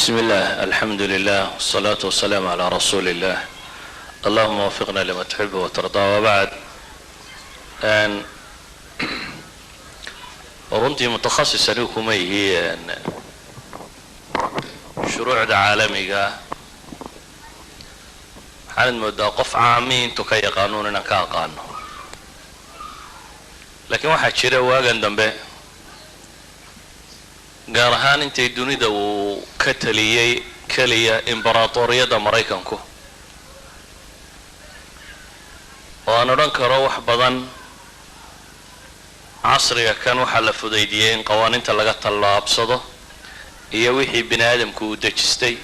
بسم الله الحمد لله والصلاة والسلام على رسول الله اللهم وفقنا لما تحب وترضى وبعد أن runtii mutakhassis anigu kuma yihi shuruucda caalamiga waxaan moodaa qof caami intuu ka yaqaanuun inaan ka aqaano laakiin waxaa jira waagan dambe gaar ahaan intay dunida uu ka taliyay kaliya imbaraatoriyada Mareykanku oo aan odhan karo wax badan casriga kan waxa la fudaydiyay in qawaaniinta laga tallaabsado iyo wixii bini'aadamku u dejistay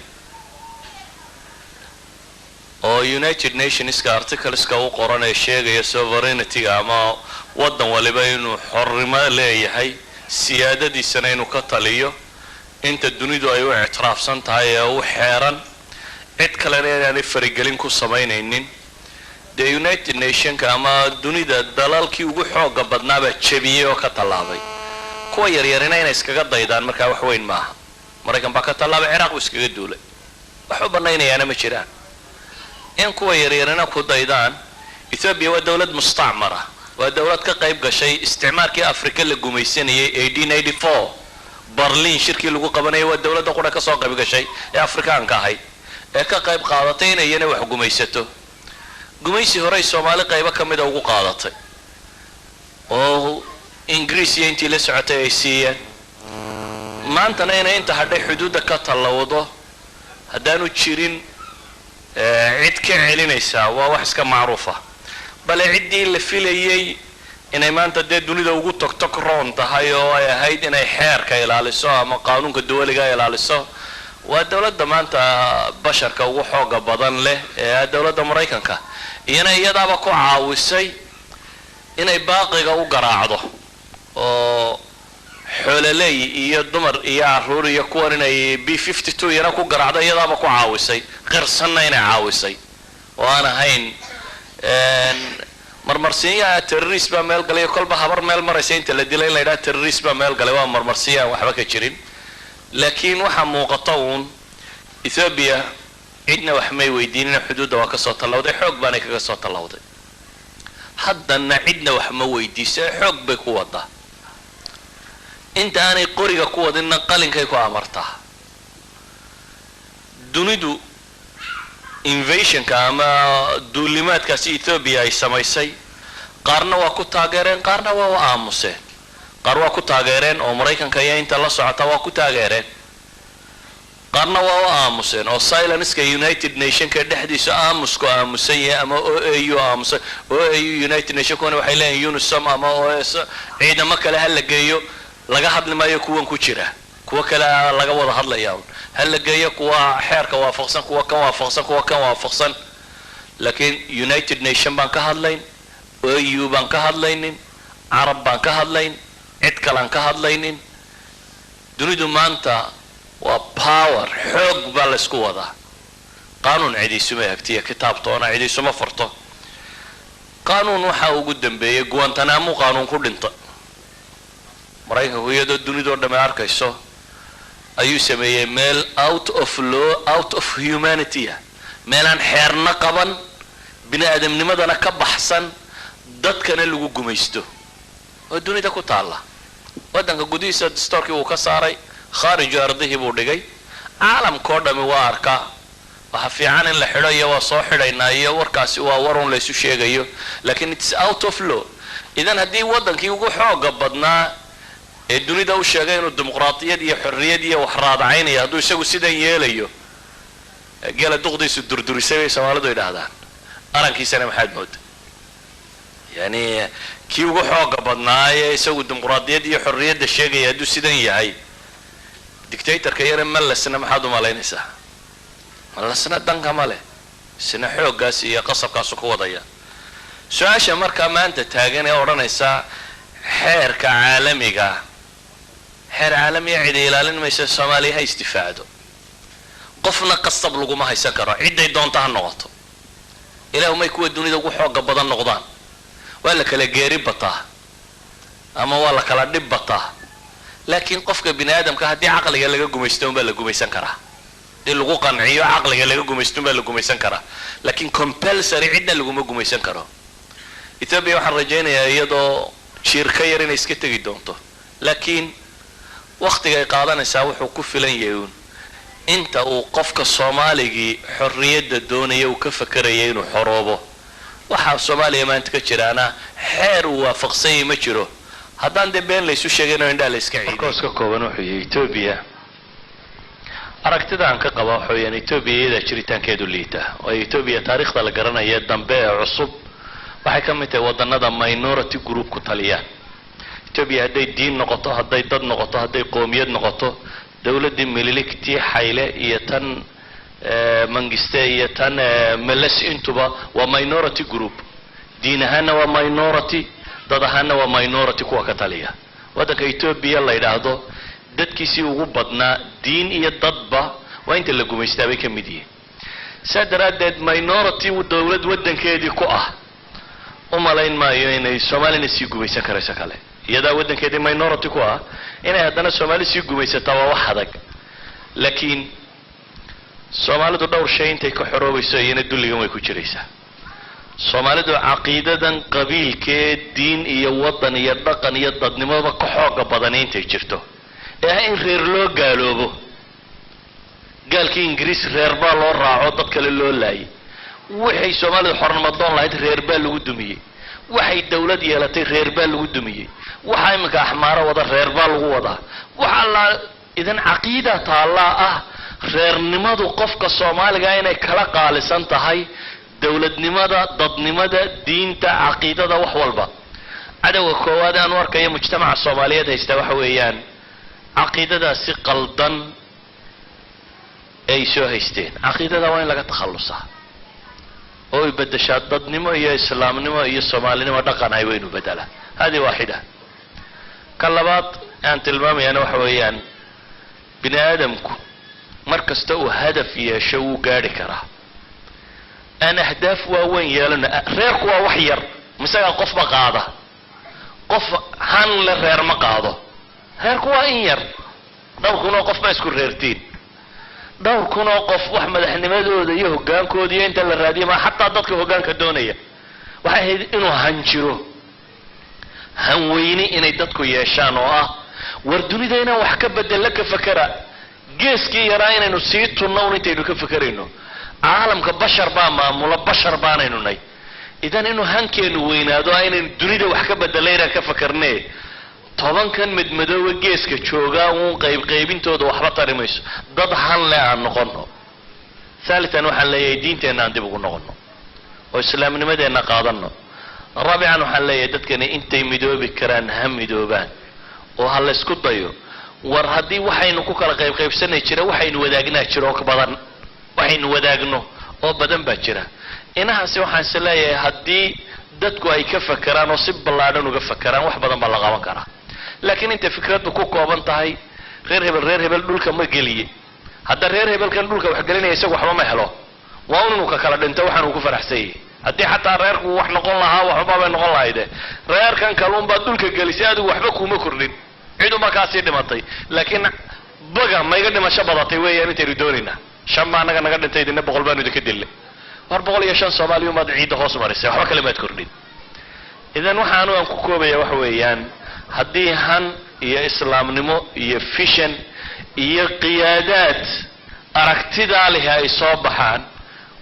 oo United Nations articleska uu qoran ee sheegaya sovereignty ama wadan waliba inuu xorrimo leeyahay siyaadadiisana inuu ka taliyo inta dunidu ay u ictiraafsan tahay ee u xeeran cid kale aanay farigelin ku sameynaynin the United Nations ama dunida dalalkii ugu xooga badnaaba jabiyay oo ka talaabay kuwa yaryarina inay iskaga daydaan marka wax weyn maaha Mareykan baa ka talaabay Iraq uu iskaga duulay wax u banaynayana ma jiraan in kuwa yaryarina ku daydaan Ethiopia waa dawlad mustacmara waa dawlad ka qayb gashay isticmaalkii Afrika la gumaysanayay 1884 Berlin shirkii lagu qabanayay waa dawladda qura ka soo qayb gashay ee Afrikaanka ahayd ee ka qayb qaadatay inay wax gumaysato gumaysi hore Soomaali qayb ka mid ah ugu qaadatay oo Ingiriis iyo intii la socotay ay siiyeen maantana inta hadhay xuduudda ka talawdo haddaanu jirin cid ka celinaysa waa wax iska macruuf ah bal ciddii la filayay inay maanta dunida ugu togtog roon tahay oo ay ahayd inay xeerka ilaaliso ama qaanuunka dawliga ilaaliso waa dawladda maanta basharka ugu xooga badan leh ee dawladda Mareykanka iyadaaba ku caawisay inay baaqiga u garaacdo oo xoolaleey iyo dumar iyo caruur iyo kuwan inay B52 yana ku garaacdo iyadaaba ku caawisay qirsanna inay caawisay oo aan ahayn marmarsiinaya terrorist ba meel galay kolba habar meel maraysa inta la dilay la yiraahdo terrorist ba meel galay waa marmarsiinaya waxba ka jirin laakiin waxa muuqata Ethiopia cidna wax may weydiinin xuduudda waa ka soo talawday xoog baan kaga soo talawday haddana cidna wax ma weydiisay xoog bay ku wadaa inta aanay qoriga ku wadina qalinkay ku amartaa dunidu invasionka ama duulimaadkaasi Ethiopia ay samaysay qaarna waa ku taageereen qaarna waa aamuseen qaar waa ku taageereen oo Mareykanka iyo inta la socota waa ku taageereen qaarna waa aamuseen oo silence-ka United Nations ka dhexdiisa aamusku aamusay ama OAU aamusay OAU United Nations kuna waxay leeyihiin UNISOM ama OAS ciidamo kale hal la geeyo laga hadli maayo kuwan ku jira kuwa kale laga wada hadlayaa hal la geeyo kuwa xeerka waafaqsan kuwa kan waafaqsan laakiin United Nations baan ka hadlayn OAU baan ka hadlaynin Arab baan ka hadlayn cid kale aan ka hadlaynin dunidu maanta waa power xoog baa la isku wadaa qaanuun ciidiisu ma hagtiya kitaabtoona ciidiisu ma farto qaanuun waxa ugu dambeeyay Guantanamo qaanuun ku dhinta Mareykanku iyadoo dunidoo dhammaan arkayso ayuu sameeyay meel out of law out of humanity meel aan xeerna qaban bini'aadamnimadana ka baxsan dadkana lagu gumaysto oo dunida ku taala wadanka gudihiisa dastuurkii uu ka saaray kharij ardihi buu dhigay caalamkoo dhami waa arka waxa fiican in la xidho iyo waa soo xidhaynaa iyo warkaasi waa warun la isu sheegayo laakiin it's out of law idan haddii wadankii ugu xooga badnaa ee dunida u sheegay inuu dimuqraadiyad iyo xorriyad iyo wax raadacaynayo hadduu isagu sidan yeelayo gela duqdiisu durdurisay bay Soomaalidu yiraahdaan arankiisana maxaad moodaa yani kii ugu xooga badnaa ee isagu dimuqraadiyad iyo xorriyad sheegay hadduu sidan yahay dictatorka yare malasna maxaad u malaynaysaa malasna danka male sina xoogaas iyo qasabkaas ku wadaya su'aasha marka maanta taagan ee oranaysa xeerka caalamiga xeer caalami cid ilaalin maysa Soomaaliya istifaado qofna qasab lagu ma haysan karo ciday doonta ha noqoto ilaahu may kuwa dunida ugu xooga badan noqdaan waa la kala geeri bataa ama waa la kala dhib bataa laakiin qofka bini'aadamka haddii aqliga laga gumaysto baa la gumaysan karaa lagu qanciyo aqliga laga gumaysto ma lagu gumaysan kara laakiin compulsory cidna lagu ma gumaysan karo Ethiopia waxaan rajaynayaa iyadoo shirka yar inay iska tagi doonto laakiin waqtiga ay qaadanaysaa wuxuu ku filan yahay inta uu qofka Soomaaliga xorriyada doonaya uu ka fakarayay inuu xoroobo waxa Soomaaliya maanta ka jiraana xeer waafaqsan ma jiro haddaan been la isu sheegayno indha la iska ciiday ka kooban wuxuu yahay Ethiopia aragtida aan ka qabo wuxuu yahay Ethiopia iyada jiritaankeedu liita oo Ethiopia taariikhda la garanayo dambe cusub waxay ka mid tahay wadanada minority group ku taliya Ethiopia haday diin noqoto haday dad noqoto haday qoomiyad noqoto dawladda mililikti xayle iyo tan mangiste iyo tan meles intuba waa minority group diin ahaana waa minority dad ahaana waa minority kuwa ka taliya wadanka Ethiopia la yiraahdo dadkiisii ugu badnaa diin iyo dadba waa inta la gumaystay bay ka mid yihiin sadaradeed minority dawlad wadankeedii ku ah umalayn maayo inay Soomaaliya si gumaysan karayso kale iyada wadankeedii minority ku ah inay haddana Soomaaliya si gumaysata waa wax adag laakiin Soomaalidu dhowr shay intay ka xoroobayso iyana dulligan way ku jiraysaa Soomaalidu caqiidadan qabiilkee diin iyo wadan iyo dhaqan iyo dadnimada ka xoog badan intay jirto in reer loo gaaloobo gaalkii Ingiriis reer baa loo raaco dad kale loo laayay waxay Soomaalidu xornimo doon lahayd reer baa lagu dumiyay waxay dawlad yeelatay reer baa lagu dumiyay waxa imika axmaara wada reer baa lagu wadaa waxa la idan caqiida taala ah reernimadu qofka Soomaaliga inay kala qaalisan tahay dawladnimada dadnimada diinta caqiidada wax walba cadawga koowaad aan arkay mujtamaca Soomaaliyeed haysta waxa weeyaan عقيدة سقلدن أي شو هيستين عقيدة وين لقى تخلصها أو يبدأ شادد نما يا إسلام نما يا الصومالي نما دقنا وين بدله هذه واحدة كلبات أنت المام أنا وحويان بني آدمكم مركز تو هدف يا شو قاري كره أنا أهداف وين يالنا غيرك وحير مسألة قف مقاضة قف هن لغير مقاضة heerku waa in yar dhowr kun oo qof ma isku reertiin dhowr kun oo qof wax madaxnimadooda iyo hogaankooda iyo inta la raadiyo ma xataa dadka hogaanka doonaya waxa ay inuu hanjiro hanweyni inay dadku yeeshaan oo ah war dunida inaan wax ka bedel ka fakara geeskii yaraa inaynu sii tunno intaynu ka fakarayno caalamka bashar baa maamula bashar baanaynu nay idan inuu hankeenu weynaado inaynu dunida wax ka bedelayna ka fakarnee طبعاً كان مدمدوه جيس كشوجا وقيب قيبينتوده وحبط رميس ضد حلا عن نقطه ثالثاً وحلا يدين تنا عندي بقول نقطه والإسلام نمدي نقاضنا رابعاً وحلا يدت كان أنت مدوه بكران هم مدوه بان وحلا سكوت ضيو ورهدي وحين كوكا قيب سنة شرا وحين وداقنا شروك بدن وحين وداقنه أو بدن بشرا إنها سوى حنسلاية هدي dadku ay ka fakaraan oo si ballaadan uga fakaraan wax badan baa la qaban karaa laakiin inta fikradu ku kooban tahay reer hebel dhulka ma geliye hadda reer hebelkan dhulka wax gelinaya isagu waxba ma helo waa inuu ka kala dhinto waxaan uu ku faraxsay haddii xataa reerku wax noqon lahaa waxba bay noqon lahayd reerkan kaluun baa dhulka gelisay adigu waxba kuma kordhin ciidu ma kaasi dhimatay laakiin baga ma iga dhimasho badatay weeyaan intii doonina shamba anaga naga dhintay idina boqol baan idinka dilay war boqol iyo shan Soomaaliya ma ciida hoos marisay waxba kale ma kordhin idan waxaan aan ku koobaya wax weeyaan haddii han iyo islaamnimo iyo fishan iyo qiyaadaad aragtida leh ay soo baxaan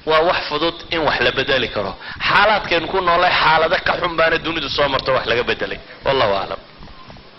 waa wax fudud in wax la bedeli karo xaaladkeen ku noolay xaalada ka xun baana dunidu soo marto wax laga bedelay wallahu a'lam